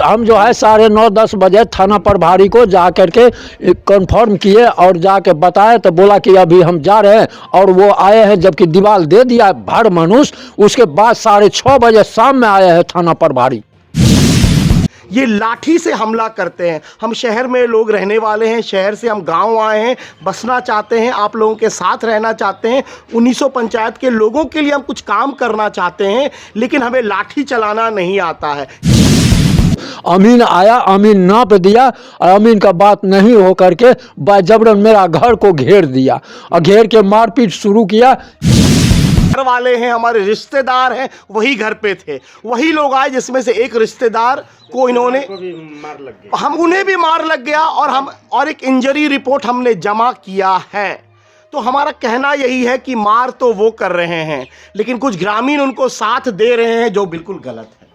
हम जो है 9:30 बजे थाना प्रभारी को जा करके कंफर्म किए और जाके बताए तो बोला कि अभी हम जा रहे हैं, और वो आए हैं, जबकि दीवार दे दिया भर मनुष्य। उसके बाद 6:30 बजे शाम में आए हैं थाना प्रभारी। ये लाठी से हमला करते हैं। हम शहर में लोग रहने वाले हैं, शहर से हम गांव आए हैं, बसना चाहते हैं, आप लोगों के साथ रहना चाहते हैं, 1900 पंचायत के लोगों के लिए हम कुछ काम करना चाहते हैं, लेकिन हमें लाठी चलाना नहीं आता है। अमीन आया, अमीन नाप दिया, और अमीन का बात नहीं हो करके बाजबरन मेरा घर को घेर दिया और घेर के मारपीट शुरू किया। घर वाले हैं, हमारे रिश्तेदार हैं, वही घर पे थे। वही लोग आए जिसमें से एक रिश्तेदार को इन्होंने हम उन्हें भी मार लग गया, और एक इंजरी रिपोर्ट हमने जमा किया है। तो हमारा कहना यही है कि मार तो वो कर रहे हैं, लेकिन कुछ ग्रामीण उनको साथ दे रहे हैं, जो बिल्कुल गलत है।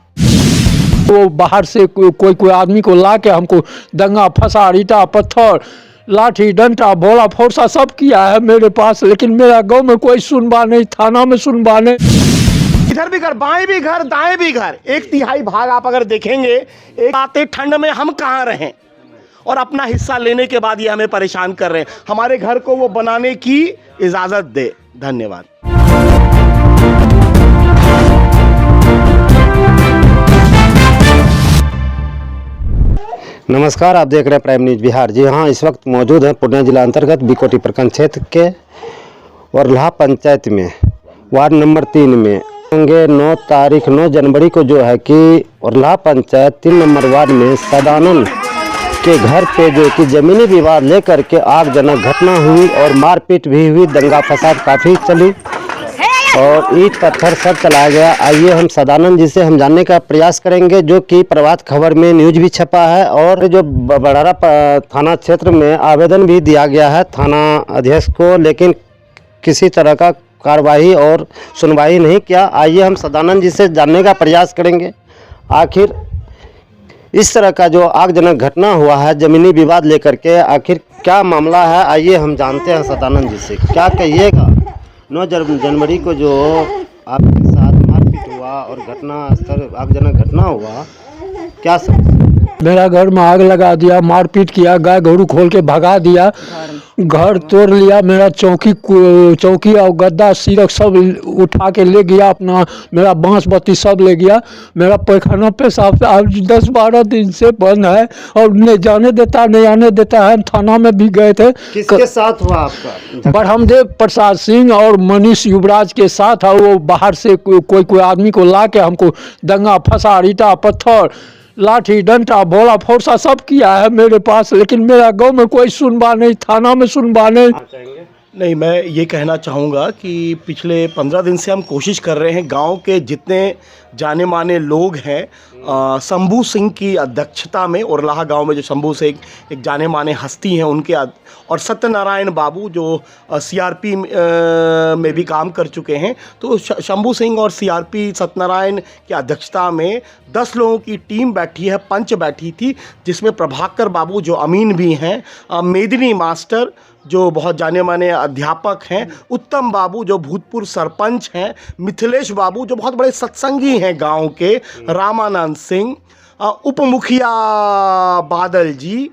वो बाहर से कोई आदमी को ला के हमको दंगा फसाद, ईटा पत्थर, लाठी डंडा भोला फोरसा सब किया है मेरे पास, लेकिन मेरा गांव में कोई सुनवाई नहीं, थाना में सुनवाई नहीं। इधर भी घर, बाएं भी घर, दाएं भी घर, 1/3 भाग आप अगर देखेंगे। एक आते ठंड में हम कहाँ रहें, और अपना हिस्सा लेने के बाद ये हमें परेशान कर रहे हैं। हमारे घर को वो बनाने की इजाजत दे। धन्यवाद। नमस्कार, आप देख रहे हैं प्राइम न्यूज बिहार। जी हाँ, इस वक्त मौजूद हैं पूर्णिया जिला अंतर्गत बिकोटी प्रखंड क्षेत्र के औरलाहा पंचायत में वार्ड नंबर 3 में 9 जनवरी को जो है कि औरलाहा पंचायत 3 नंबर वार्ड में सदानंद के घर पे जो कि ज़मीनी विवाद लेकर के आगजनक घटना हुई और मारपीट भी हुई, दंगा फसाद काफ़ी चली और ईंट पत्थर सब चलाया गया। आइए हम सदानंद जी से हम जानने का प्रयास करेंगे, जो कि प्रभात खबर में न्यूज भी छपा है और जो बड़ारा थाना क्षेत्र में आवेदन भी दिया गया है थाना अध्यक्ष को, लेकिन किसी तरह का कार्रवाई और सुनवाई नहीं किया। आइए हम सदानंद जी से जानने का प्रयास करेंगे, आखिर इस तरह का जो आगजनक घटना हुआ है ज़मीनी विवाद लेकर के, आखिर क्या मामला है। आइए हम जानते हैं सदानंद जी से। क्या कहिएगा, 9 जनवरी को जो आपके साथ मारपीट हुआ और आगजनक घटना हुआ, क्या समझ? मेरा घर में आग लगा दिया, मारपीट किया, गाय गोरू खोल के भगा दिया, घर तोड़ लिया, मेरा चौकी और गद्दा सीरक सब उठा के ले गया अपना, मेरा बांस बत्ती सब ले गया। मेरा पैखाना पेशाब आज 10-12 दिन से बंद है और नहीं जाने देता, नहीं आने देता है। थाना में भी गए थे। किसके साथ हुआ आपका? ब्रह्मदेव प्रसाद सिंह और मनीष युवराज के साथ है। वो बाहर से कोई आदमी को ला के हमको दंगा फसाद, ईटा पत्थर, लाठी डंडा भोला फोरसा सब किया है मेरे पास, लेकिन मेरा गांव में कोई सुनवाई नहीं, थाना में सुनवाई नहीं। मैं ये कहना चाहूँगा कि पिछले 15 दिन से हम कोशिश कर रहे हैं, गांव के जितने जाने माने लोग हैं, शंभू सिंह की अध्यक्षता में, औरलाहा गांव में जो शंभू सिंह एक जाने माने हस्ती हैं उनके, और सत्यनारायण बाबू जो सीआरपी में भी काम कर चुके हैं, तो शंभू सिंह और सीआरपी सत्यनारायण की अध्यक्षता में 10 लोगों की टीम बैठी है, पंच बैठी थी, जिसमें प्रभाकर बाबू जो अमीन भी हैं, मेदिनी मास्टर जो बहुत जाने माने अध्यापक हैं, उत्तम बाबू जो भूतपूर्व सरपंच हैं, मिथिलेश बाबू जो बहुत बड़े सत्संगी हैं गांव के, रामानंद सिंह, उप मुखिया बादल जी,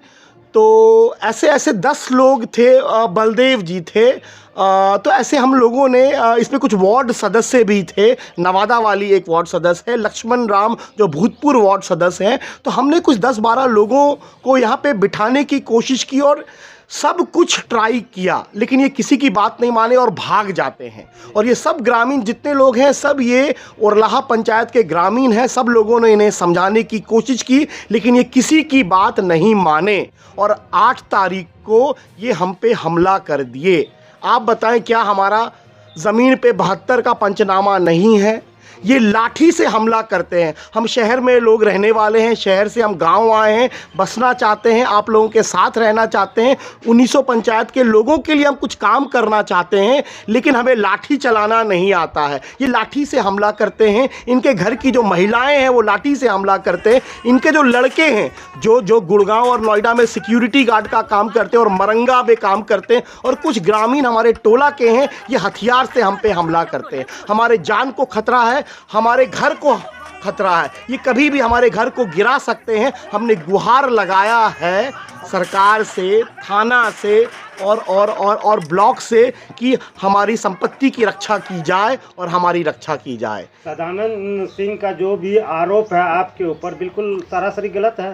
तो ऐसे 10 लोग थे, बलदेव जी थे। तो ऐसे हम लोगों ने, इसमें कुछ वार्ड सदस्य भी थे, नवादा वाली एक वार्ड सदस्य है, लक्ष्मण राम जो भूतपूर्व वार्ड सदस्य हैं, तो हमने कुछ 10-12 लोगों को यहाँ पे बिठाने की कोशिश की और सब कुछ ट्राई किया, लेकिन ये किसी की बात नहीं माने और भाग जाते हैं। और ये सब ग्रामीण जितने लोग हैं, सब ये औरलाहा पंचायत के ग्रामीण हैं, सब लोगों ने इन्हें समझाने की कोशिश की, लेकिन ये किसी की बात नहीं माने और 8 तारीख को ये हम पे हमला कर दिए। आप बताएं, क्या हमारा ज़मीन पे 72 का पंचनामा नहीं है? ये लाठी से हमला करते हैं। हम शहर में लोग रहने वाले हैं, शहर से हम गांव आए हैं, बसना चाहते हैं, आप लोगों के साथ रहना चाहते हैं, 1900 पंचायत के लोगों के लिए हम कुछ काम करना चाहते हैं, लेकिन हमें लाठी चलाना नहीं आता है। ये लाठी से हमला करते हैं। इनके घर की जो महिलाएं हैं वो लाठी से हमला करते हैं। इनके जो लड़के हैं, जो गुड़गांव और नोएडा में सिक्योरिटी गार्ड का काम करते हैं और मरंगा में काम करते हैं, और कुछ ग्रामीण हमारे टोला के हैं, ये हथियार से हम पे हमला करते हैं। हमारे जान को खतरा है, हमारे घर को खतरा है, ये कभी भी हमारे घर को गिरा सकते हैं। हमने गुहार लगाया है सरकार से, थाना से और ब्लॉक से कि हमारी संपत्ति की रक्षा की जाए और हमारी रक्षा की जाए। सदानंद सिंह का जो भी आरोप है आपके ऊपर बिल्कुल सरासरी गलत है,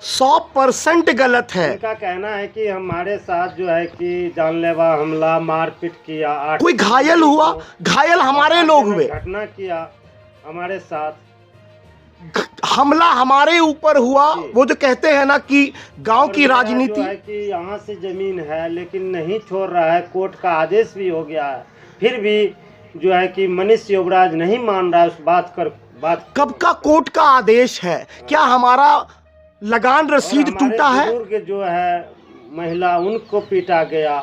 100% गलत है। उनका कहना है कि हमारे साथ जो है कि जानलेवा हमला, मारपीट किया, कोई घायल हुआ, घायल हमारे लोग हुए, घटना किया हमारे साथ, हमला हमारे ऊपर हुआ। वो जो कहते हैं ना कि गांव की राजनीति, जो है कि यहाँ से जमीन है लेकिन नहीं छोड़ रहा है, कोर्ट का आदेश भी हो गया है, फिर भी जो है कि मनीष युवराज नहीं मान रहा है उस बात। कब का कोर्ट का आदेश है? क्या हमारा लगान रसीद टूटा है? बुजुर्ग जो है महिला, उनको पीटा गया,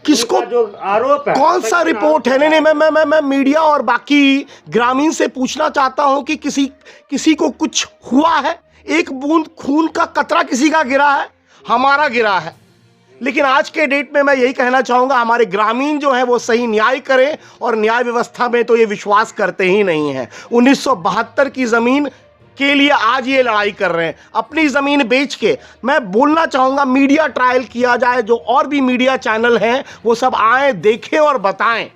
किसको जो आरोप है, कौन सा रिपोर्ट है? नहीं, मैं मीडिया और बाकी ग्रामीण से पूछना चाहता हूं कि किसी को कुछ हुआ है? एक बूंद खून का कतरा किसी का गिरा है? हमारा गिरा है। लेकिन आज के डेट में मैं यही कहना चाहूंगा, हमारे ग्रामीण जो है वो सही न्याय करें, और न्याय व्यवस्था में तो ये विश्वास करते ही नहीं है। 1972 की जमीन के लिए आज ये लड़ाई कर रहे हैं, अपनी ज़मीन बेच के। मैं बोलना चाहूँगा मीडिया ट्रायल किया जाए, जो और भी मीडिया चैनल हैं वो सब आएँ, देखें और बताएं।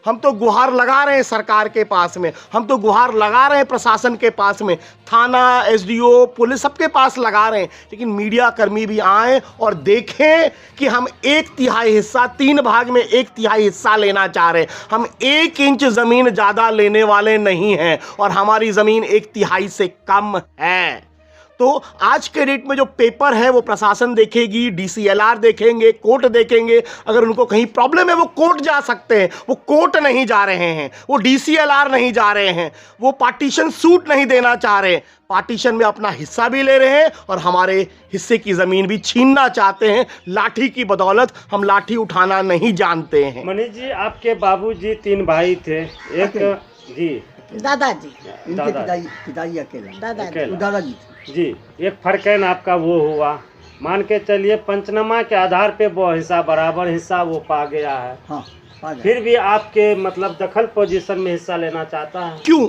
हम तो गुहार लगा रहे हैं सरकार के पास में, हम तो गुहार लगा रहे हैं प्रशासन के पास में, थाना, एसडीओ, पुलिस सबके पास लगा रहे हैं। लेकिन मीडिया कर्मी भी आएँ और देखें कि हम 1/3 हिस्सा, 3 भाग में 1/3 हिस्सा लेना चाह रहे हैं। हम 1 इंच ज़मीन ज़्यादा लेने वाले नहीं हैं, और हमारी ज़मीन 1/3 से कम है। तो आज के डेट में जो पेपर है वो प्रशासन देखेगी, डीसीएलआर देखेंगे, कोर्ट देखेंगे। अगर उनको कहीं प्रॉब्लम है वो कोर्ट जा सकते हैं, वो कोर्ट नहीं जा रहे हैं, वो डीसीएलआर नहीं जा रहे हैं, वो पार्टीशन सूट नहीं देना चाह रहे हैं। पार्टीशन में अपना हिस्सा भी ले रहे हैं और हमारे हिस्से की ज़मीन भी छीनना चाहते हैं। लाठी की बदौलत हम लाठी उठाना नहीं जानते हैं। मनीष जी, आपके बाबूजी 3 भाई थे, एक जी दादाजी, पिताजी अकेला, दादाजी जी, एक फर्क है ना आपका वो हुआ। मान के चलिए पंचनामा के आधार पे वो हिस्सा, बराबर हिस्सा वो पा गया है। हाँ, फिर भी आपके मतलब दखल पोजीशन में हिस्सा लेना चाहता है, क्यों?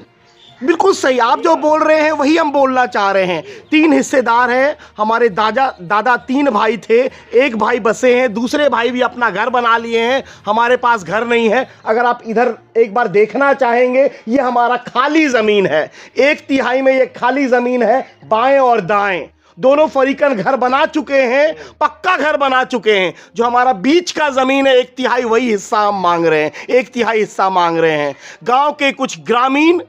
बिल्कुल सही, आप जो बोल रहे हैं वही हम बोलना चाह रहे हैं। 3 हिस्सेदार हैं, हमारे दादा 3 भाई थे, एक भाई बसे हैं, दूसरे भाई भी अपना घर बना लिए हैं, हमारे पास घर नहीं है। अगर आप इधर एक बार देखना चाहेंगे, ये हमारा खाली ज़मीन है, 1/3 में ये खाली ज़मीन है। बाएं और दाएं दोनों फरीकन घर बना चुके हैं, पक्का घर बना चुके हैं। जो हमारा बीच का ज़मीन है 1/3, वही हिस्सा हम मांग रहे हैं, 1/3 हिस्सा मांग रहे हैं। गाँव के कुछ ग्रामीण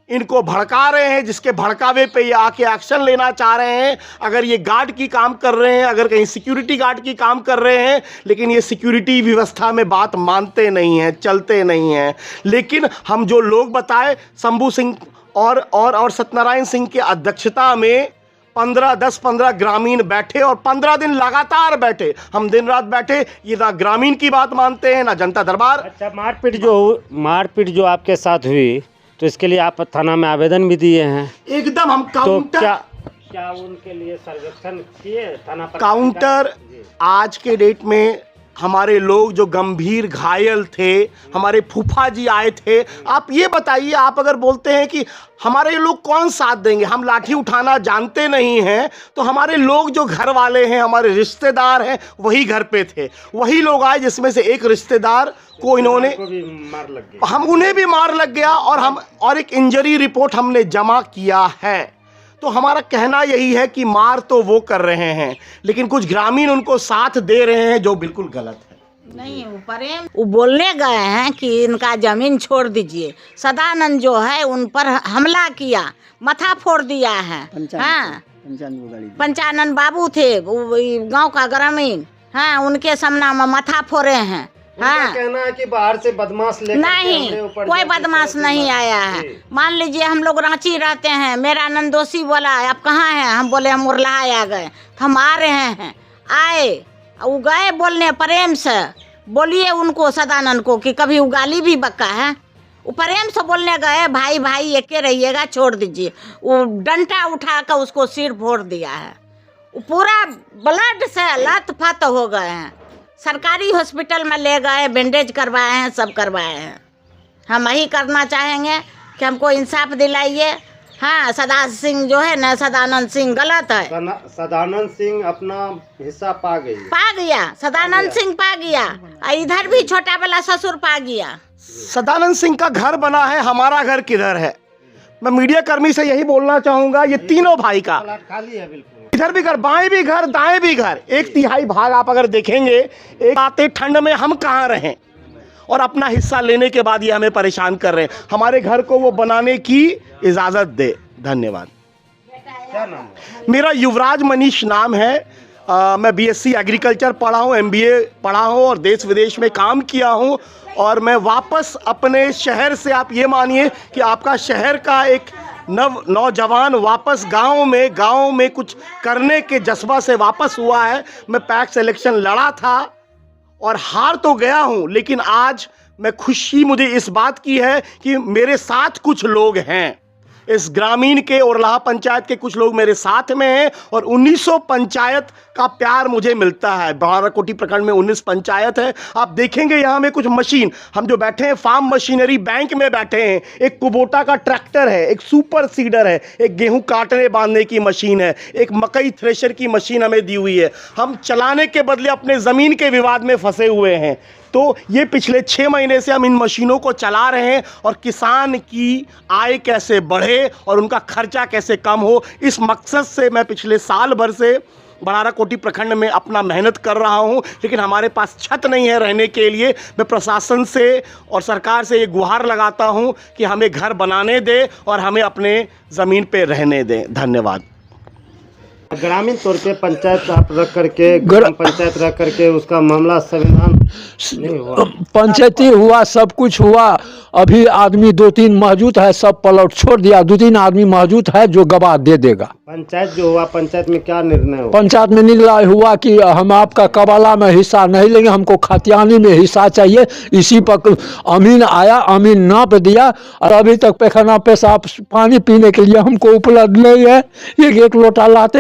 इनको भड़का रहे हैं, जिसके भड़कावे पे ये आके एक्शन लेना चाह रहे हैं। अगर ये गार्ड की काम कर रहे हैं, अगर कहीं सिक्योरिटी गार्ड की काम कर रहे हैं, लेकिन ये सिक्योरिटी व्यवस्था में बात मानते नहीं हैं, चलते नहीं हैं। लेकिन हम जो लोग बताए, शंभू सिंह और सत्यनारायण सिंह की अध्यक्षता में 10-15 ग्रामीण बैठे और 15 दिन लगातार बैठे। हम दिन रात बैठे, ये ना ग्रामीण की बात मानते हैं ना जनता दरबार। अच्छा, मारपीट जो आपके साथ हुई, तो इसके लिए आप थाना में आवेदन भी दिए हैं? एकदम हम काउंटर, तो क्या उनके लिए सर्वेक्षण किए थाना पर? काउंटर आज के डेट में हमारे लोग जो गंभीर घायल थे, हमारे फूफा जी आए थे। आप ये बताइए, आप अगर बोलते हैं कि हमारे लोग कौन साथ देंगे, हम लाठी उठाना जानते नहीं हैं, तो हमारे लोग जो घर वाले हैं, हमारे रिश्तेदार हैं, वही घर पे थे। वही लोग आए, जिसमें से एक रिश्तेदार को इन्होंने मार लग गया, हम उन्हें भी मार लग गया, और एक इंजरी रिपोर्ट हमने जमा किया है। तो हमारा कहना यही है कि मार तो वो कर रहे हैं, लेकिन कुछ ग्रामीण उनको साथ दे रहे हैं, जो बिल्कुल गलत है। नहीं, वो बोलने गए हैं कि इनका जमीन छोड़ दीजिए। सदानंद जो है उन पर हमला किया, माथा फोड़ दिया है। हाँ, पंचानन बाबू थे गांव का ग्रामीण, हाँ, उनके सामने में माथा फोड़े हैं। हाँ, कहना है कि बाहर से बदमाश नहीं, कोई बदमाश नहीं आया है। मान लीजिए हम लोग रांची रहते हैं, मेरा नंदोसी बोला आप कहाँ हैं, हम बोले हम उरलाए आ गए, तो हम आ रहे हैं। आए, वो गए बोलने प्रेम से, बोलिए उनको सदानंद को कि कभी उगाली भी बक्का है। वो प्रेम से बोलने गए, भाई भाई एके रहिएगा, छोड़ दीजिए। वो डंडा उठा कर उसको सिर फोड़ दिया है। वो पूरा ब्लड से लथपथ हो गए हैं। सरकारी हॉस्पिटल में ले गए, बैंडेज करवाए हैं, सब करवाए हैं। हम यही करना चाहेंगे कि हमको इंसाफ दिलाइए। हाँ, जो है ना, सदानंद सिंह गलत है। सदानंद सिंह अपना हिस्सा पा गया सदानंद सिंह पा गया, इधर भी छोटा वाला ससुर पा गया। सदानंद सिंह का घर बना है, हमारा घर किधर है? मैं मीडिया कर्मी से यही बोलना चाहूंगा, ये तीनों भाई का खाली है बिल्कुल, इधर भी घर, बाएं भी घर, दाएं भी घर, 1/3 भाग आप अगर देखेंगे। एक आते ठंड में हम कहाँ रहें, और अपना हिस्सा लेने के बाद ये हमें परेशान कर रहे हैं। हमारे घर को वो बनाने की इजाजत दे। धन्यवाद। क्या नाम है? मेरा युवराज मनीष नाम है। मैं BSc एग्रीकल्चर पढ़ा हूँ, MBA पढ़ा हूँ और देश विदेश में काम किया हूँ। और मैं वापस अपने शहर से, आप ये मानिए कि आपका शहर का एक नौजवान वापस गांव में कुछ करने के जज्बा से वापस हुआ है। मैं पैक्स इलेक्शन लड़ा था और हार तो गया हूं, लेकिन आज मैं खुशी मुझे इस बात की है कि मेरे साथ कुछ लोग हैं, इस ग्रामीण के और लाहा पंचायत के कुछ लोग मेरे साथ में हैं और 1900 पंचायत का प्यार मुझे मिलता है। बाराकोटी प्रखंड में 19 पंचायत है। आप देखेंगे यहाँ में कुछ मशीन, हम जो बैठे हैं फार्म मशीनरी बैंक में बैठे हैं। एक कुबोटा का ट्रैक्टर है, एक सुपर सीडर है, एक गेहूं काटने बांधने की मशीन है, एक मकई थ्रेशर की मशीन हमें दी हुई है। हम चलाने के बदले अपने ज़मीन के विवाद में फंसे हुए हैं। तो ये पिछले 6 महीने से हम इन मशीनों को चला रहे हैं और किसान की आय कैसे बढ़े और उनका खर्चा कैसे कम हो, इस मकसद से मैं पिछले साल भर से बाराकोटी प्रखंड में अपना मेहनत कर रहा हूं। लेकिन हमारे पास छत नहीं है रहने के लिए। मैं प्रशासन से और सरकार से ये गुहार लगाता हूं कि हमें घर बनाने दे और हमें अपने ज़मीन पे रहने दें। धन्यवाद। ग्रामीण तौर पे पंचायत आप रख करके, ग्राम पंचायत रख करके उसका मामला संविधान नहीं हुआ, पंचायती हुआ, सब कुछ हुआ। अभी आदमी 2-3 मौजूद है, सब प्लॉट छोड़ दिया। 2-3 आदमी मौजूद है जो गवाह दे देगा। पंचायत जो हुआ, पंचायत में क्या निर्णय हुआ? पंचायत में निर्णय हुआ कि हम आपका कबाला में हिस्सा नहीं लेंगे, हमको खतियानी में हिस्सा चाहिए। इसी पर अमीन आया, अमीन नाप दिया और अभी तक पैखाना पेशाब पानी पीने के लिए हमको उपलब्ध नहीं है। एक लोटा लाते